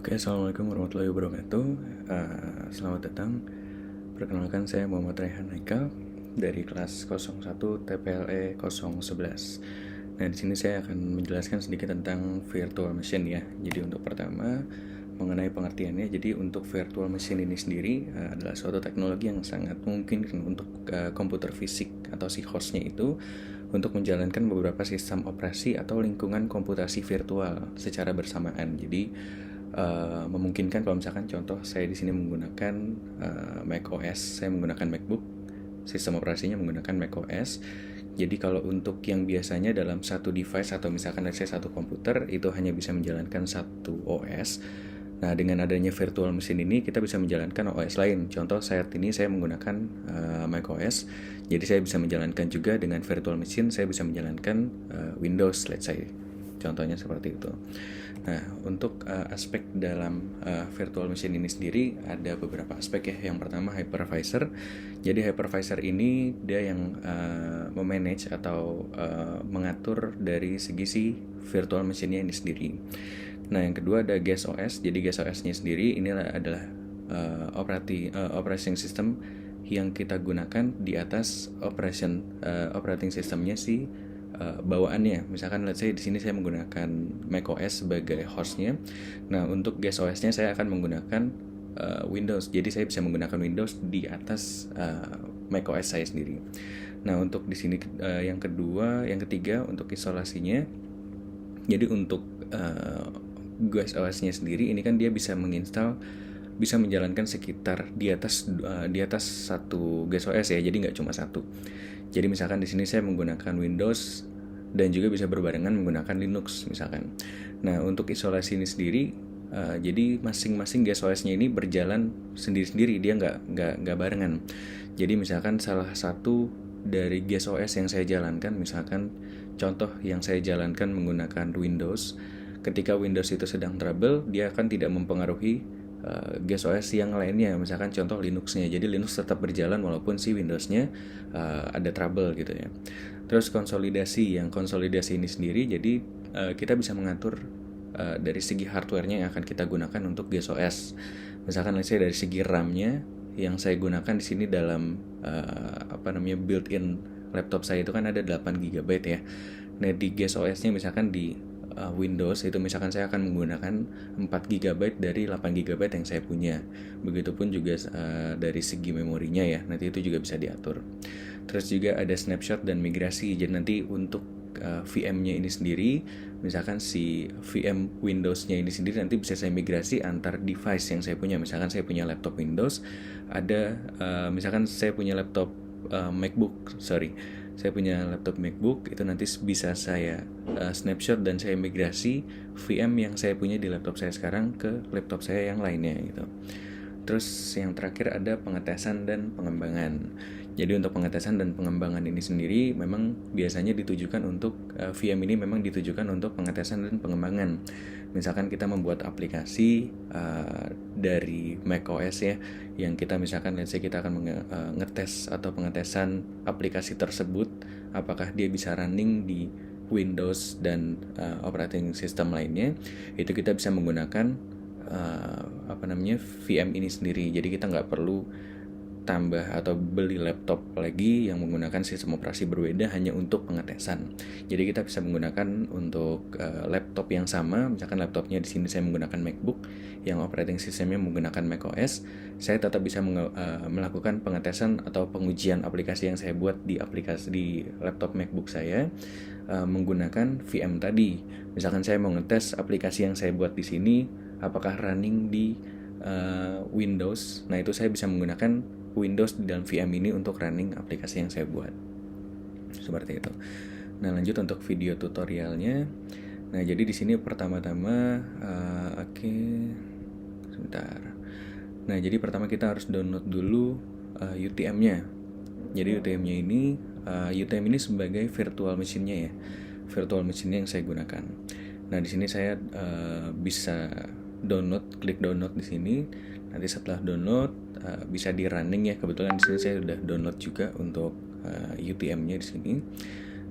Oke, assalamualaikum warahmatullahi wabarakatuh. Selamat datang. Perkenalkan, saya Muhammad Rehan Haikal dari kelas 01 TPLE 011. Nah, di sini saya akan menjelaskan sedikit tentang virtual machine ya. Jadi untuk pertama mengenai pengertiannya. Jadi untuk virtual machine ini sendiri adalah suatu teknologi yang sangat mungkin untuk komputer fisik atau si hostnya itu untuk menjalankan beberapa sistem operasi atau lingkungan komputasi virtual secara bersamaan. Jadi memungkinkan kalau misalkan contoh saya di sini menggunakan Mac OS, saya menggunakan MacBook, sistem operasinya menggunakan Mac OS. Jadi kalau untuk yang biasanya dalam satu device atau misalkan let's say satu komputer itu hanya bisa menjalankan satu OS. Nah, dengan adanya virtual machine ini kita bisa menjalankan OS lain. Contoh saat ini saya menggunakan Mac OS. Jadi saya bisa menjalankan juga dengan virtual machine, saya bisa menjalankan Windows let's say. Contohnya seperti itu. Nah, untuk aspek dalam virtual machine ini sendiri ada beberapa aspek ya. Yang pertama hypervisor. Jadi hypervisor ini dia yang memanage atau mengatur dari segi si virtual machine-nya ini sendiri. Nah, yang kedua ada guest OS. Jadi guest OS-nya sendiri ini adalah operating system yang kita gunakan di atas operating systemnya si bawaannya. Misalkan let's say di sini saya menggunakan macOS sebagai hostnya. Nah, untuk guest OS-nya saya akan menggunakan Windows. Jadi saya bisa menggunakan Windows di atas macOS saya sendiri. Nah, untuk di sini yang ketiga untuk isolasinya. Jadi untuk guest OS-nya sendiri ini kan dia bisa menjalankan sekitar di atas satu guest OS ya. Jadi nggak cuma satu. Jadi misalkan di sini saya menggunakan Windows dan juga bisa berbarengan menggunakan Linux misalkan. Nah, untuk isolasi ini sendiri, jadi masing-masing guest OS-nya ini berjalan sendiri-sendiri, dia nggak barengan. Jadi misalkan salah satu dari guest OS yang saya jalankan, misalkan contoh yang saya jalankan menggunakan Windows, ketika Windows itu sedang trouble, dia akan tidak mempengaruhi guest OS yang lainnya, misalkan contoh Linux-nya. Jadi Linux tetap berjalan walaupun si Windows-nya ada trouble gitu ya. Terus konsolidasi ini sendiri, jadi kita bisa mengatur dari segi hardware-nya yang akan kita gunakan untuk guest OS. Misalkan saya dari segi RAM-nya yang saya gunakan di sini dalam built-in laptop saya itu kan ada 8 GB ya. Nah, di guest OS-nya misalkan di Windows itu misalkan saya akan menggunakan 4 GB dari 8 GB yang saya punya. Begitupun juga dari segi memorinya ya. Nanti itu juga bisa diatur. Terus juga ada snapshot dan migrasi. Jadi nanti untuk VM-nya ini sendiri, misalkan si VM Windows-nya ini sendiri nanti bisa saya migrasi antar device yang saya punya. Misalkan saya punya laptop Windows, misalkan saya punya laptop saya punya laptop MacBook, itu nanti bisa saya snapshot dan saya migrasi VM yang saya punya di laptop saya sekarang ke laptop saya yang lainnya gitu. Terus yang terakhir ada pengetesan dan pengembangan. Jadi untuk pengetesan dan pengembangan ini sendiri memang biasanya ditujukan untuk VM ini memang ditujukan untuk pengetesan dan pengembangan. Misalkan kita membuat aplikasi dari macOS ya, yang kita misalkan let's say kita akan ngetes atau pengetesan aplikasi tersebut apakah dia bisa running di Windows dan operating system lainnya, itu kita bisa menggunakan VM ini sendiri. Jadi kita nggak perlu tambah atau beli laptop lagi yang menggunakan sistem operasi berbeda hanya untuk pengetesan. Jadi kita bisa menggunakan untuk laptop yang sama, misalkan laptopnya di sini saya menggunakan MacBook yang operating systemnya menggunakan macOS, saya tetap bisa melakukan pengetesan atau pengujian aplikasi yang saya buat di laptop MacBook saya menggunakan VM tadi. Misalkan saya mau ngetes aplikasi yang saya buat di sini apakah running di Windows. Nah, itu saya bisa menggunakan Windows di dalam VM ini untuk running aplikasi yang saya buat. Seperti itu. Nah, lanjut untuk video tutorialnya. Nah, jadi di sini pertama-tama sebentar. Nah, jadi pertama kita harus download dulu UTM-nya. Jadi UTM ini sebagai virtual machine-nya ya. Virtual machine yang saya gunakan. Nah, di sini saya bisa klik download di sini. Nanti setelah download bisa di running ya. Kebetulan di sini saya sudah download juga untuk UTM-nya di sini.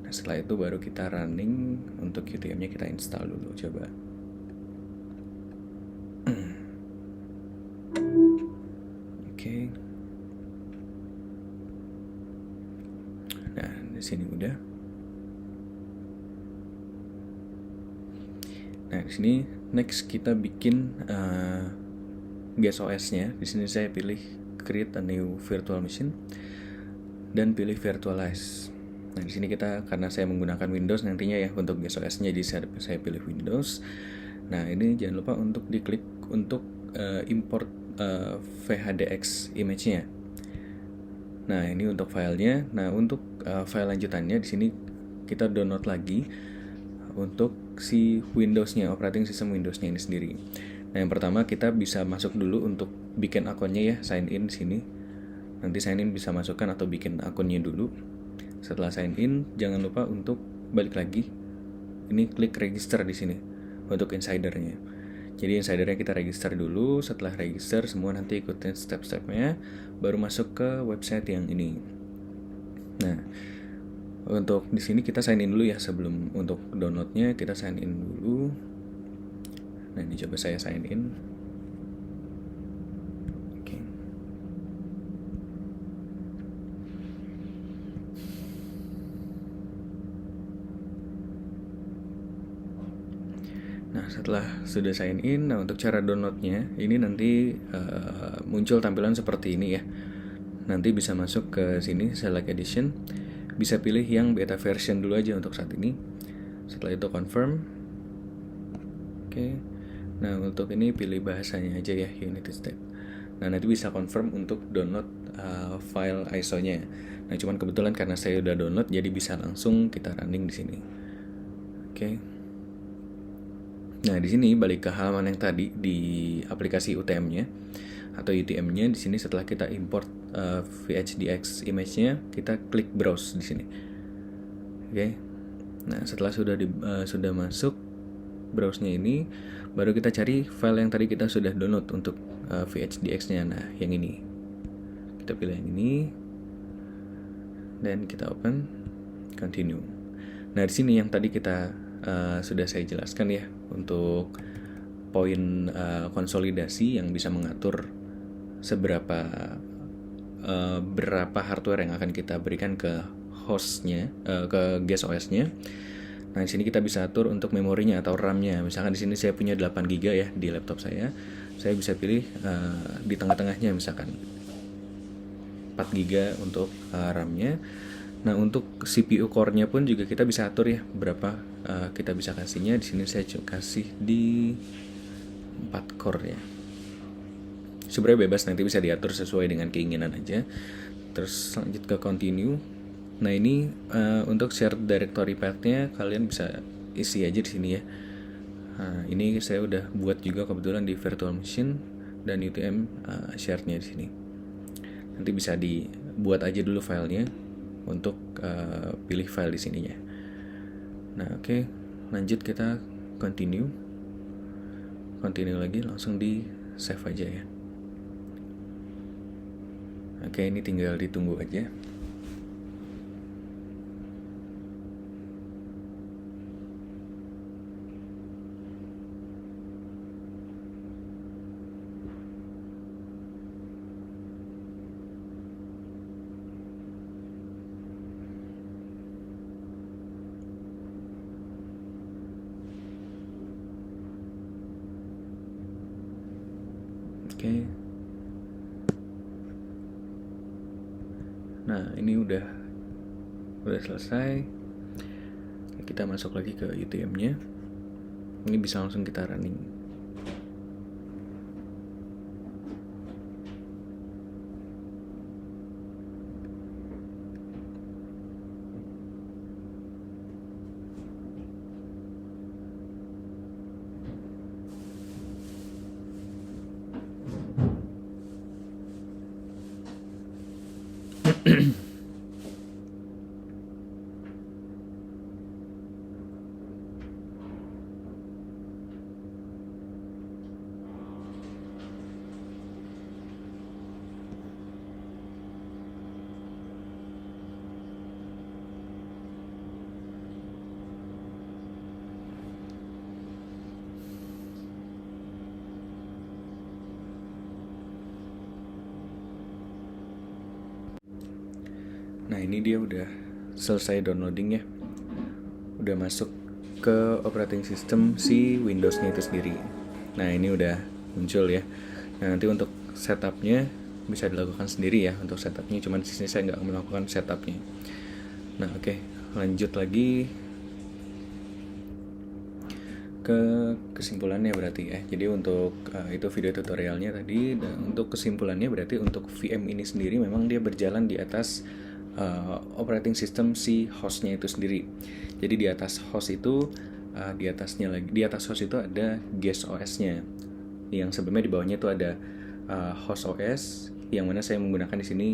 Nah, setelah itu baru kita running. Untuk UTM-nya kita install dulu, coba. di sini udah. Nah, di sini next kita bikin guest OS-nya. Di sini saya pilih create a new virtual machine dan pilih virtualize. Nah, di sini kita, karena saya menggunakan Windows nantinya ya untuk guest OS-nya, jadi saya pilih Windows. Nah, ini jangan lupa untuk diklik untuk import VHDX image-nya. Nah, ini untuk filenya. Nah, untuk file lanjutannya di sini kita download lagi untuk si Windows-nya, operating system Windows-nya ini sendiri. Nah, yang pertama kita bisa masuk dulu untuk bikin akunnya ya, sign in di sini. Nanti sign in bisa masukkan atau bikin akunnya dulu. Setelah sign in, jangan lupa untuk balik lagi. Ini klik register di sini untuk insidernya. Jadi insidernya kita register dulu. Setelah register semua nanti ikutin step-stepnya, baru masuk ke website yang ini. Nah, untuk di sini kita sign in dulu ya, sebelum untuk downloadnya kita sign in dulu. Nah, ini coba saya sign in. Oke. Nah, setelah sudah sign in, nah untuk cara downloadnya ini nanti muncul tampilan seperti ini ya. Nanti bisa masuk ke sini select edition, bisa pilih yang beta version dulu aja untuk saat ini. Setelah itu confirm. Oke. Nah, untuk ini pilih bahasanya aja ya, United States. Nah, nanti bisa confirm untuk download file ISO-nya. Nah, cuman kebetulan karena saya udah download jadi bisa langsung kita running di sini. Oke. Nah, di sini balik ke halaman yang tadi di aplikasi UTM-nya atau UTM-nya. Di sini setelah kita import VHDX image-nya, kita klik browse di sini. Oke. Nah, setelah sudah masuk browse-nya ini, baru kita cari file yang tadi kita sudah download untuk VHDX-nya. Nah, yang ini. Kita pilih yang ini dan kita open, continue. Nah, di sini yang tadi kita sudah saya jelaskan ya, untuk poin konsolidasi yang bisa mengatur berapa hardware yang akan kita berikan ke hostnya, ke guest OS-nya. Nah, di sini kita bisa atur untuk memorinya atau RAM-nya. Misalkan di sini saya punya 8 GB ya di laptop saya bisa pilih di tengah-tengahnya misalkan 4 GB untuk RAM-nya. Nah, untuk CPU core-nya pun juga kita bisa atur ya berapa kita bisa kasihnya. Di sini saya kasih di 4 core ya. Sebenarnya bebas, nanti bisa diatur sesuai dengan keinginan aja. Terus lanjut ke continue. Nah, ini untuk share directory path-nya kalian bisa isi aja di sini ya. Nah, ini saya udah buat juga kebetulan di virtual machine dan UTM share-nya di sini. Nanti bisa dibuat aja dulu filenya untuk pilih file di sininya. Nah, oke. Lanjut kita continue lagi, langsung di save aja ya. Oke, ini tinggal ditunggu aja. Oke. Nah, ini udah selesai. Kita masuk lagi ke UTM-nya. Ini bisa langsung kita running. Nah, ini dia udah selesai downloading ya, udah masuk ke operating system si Windows-nya itu sendiri. Nah ini udah muncul ya. Nah nanti untuk setupnya bisa dilakukan sendiri ya, untuk setupnya, cuman di sini saya nggak melakukan setupnya. Nah oke, lanjut lagi ke kesimpulannya berarti ya. Jadi untuk itu video tutorialnya tadi, dan untuk kesimpulannya berarti untuk VM ini sendiri memang dia berjalan di atas operating system si hostnya itu sendiri. Jadi di atas host itu di atas host itu ada guest OS-nya. Yang sebelumnya di bawahnya itu ada host OS, yang mana saya menggunakan di sini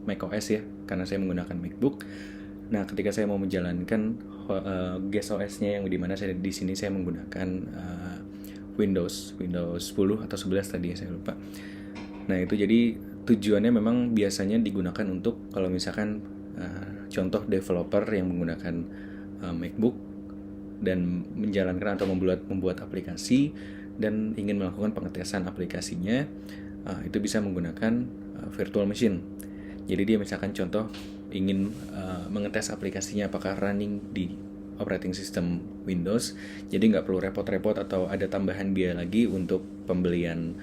Mac OS ya, karena saya menggunakan MacBook. Nah, ketika saya mau menjalankan guest OS-nya yang dimana saya di sini saya menggunakan Windows 10 atau 11 tadi ya, saya lupa. Nah, itu jadi tujuannya memang biasanya digunakan untuk kalau misalkan contoh developer yang menggunakan MacBook dan menjalankan atau membuat aplikasi dan ingin melakukan pengetesan aplikasinya, itu bisa menggunakan virtual machine. Jadi dia misalkan contoh ingin mengetes aplikasinya apakah running di operating system Windows, jadi nggak perlu repot-repot atau ada tambahan biaya lagi untuk pembelian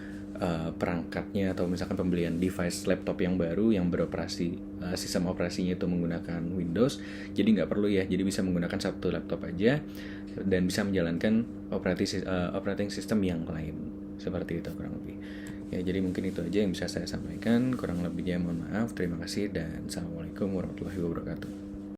perangkatnya, atau misalkan pembelian device laptop yang baru yang beroperasi sistem operasinya itu menggunakan Windows. Jadi nggak perlu ya, jadi bisa menggunakan satu laptop aja dan bisa menjalankan operating system yang lain, seperti itu kurang lebih ya. Jadi mungkin itu aja yang bisa saya sampaikan, kurang lebihnya mohon maaf. Terima kasih dan assalamualaikum warahmatullahi wabarakatuh.